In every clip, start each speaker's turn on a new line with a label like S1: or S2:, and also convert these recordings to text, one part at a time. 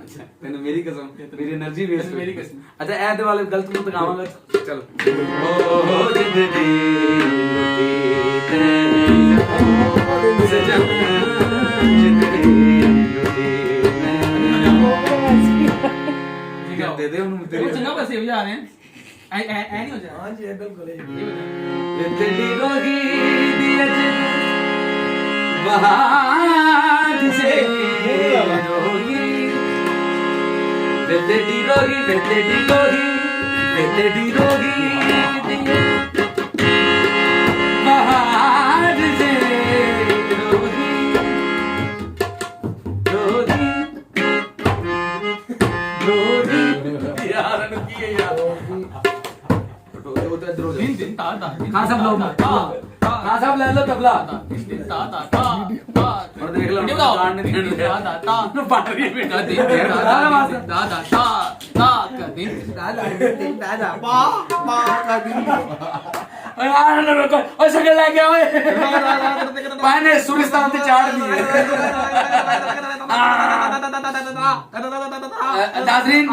S1: तेन मेरी कसम मेरी एनर्जी वेस्ट
S2: मेरी कसम।
S1: अच्छा ऐ वाले गलत मत गावांगा चल ओ जिंदगी सजन जिंदगी दे दे उन्हें तेरी
S2: चंगा बस ये बजा रहे हैं ऐ नहीं हो जाए।
S3: हां जी बिल्कुल
S1: ये तेरी रोगी दिए बहार से रोगी तेरी रोगी तेरी रोगी तेरी रोगी दिए बहार से रोगी रोगी रोगी यार अनुकी है यार
S2: दिन दिन ता ता
S1: कहाँ सब लोग कहाँ सब ले लो तबला
S2: दिन दिन ता ता ता ता
S1: और देख लो गान नहीं देने दे
S2: ता ता
S1: नो पाट रही है बेटा
S2: दिन दिन ता ता ता ता का दिन
S3: दादा पा पा का दिन
S1: ओए यार ना रुको ओए सकल लग गया ओए पाने सुरिस्तान से चाड़ दिए नाज़रीन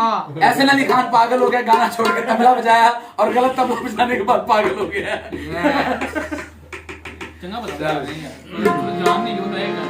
S1: ऐसे अली खान पागल हो गया गाना छोड़ के तबला बजाया और गलत तबला बजाने के बाद पागल हो गया
S2: चंगा बता रहे हैं यार जान नहीं जो रहेगा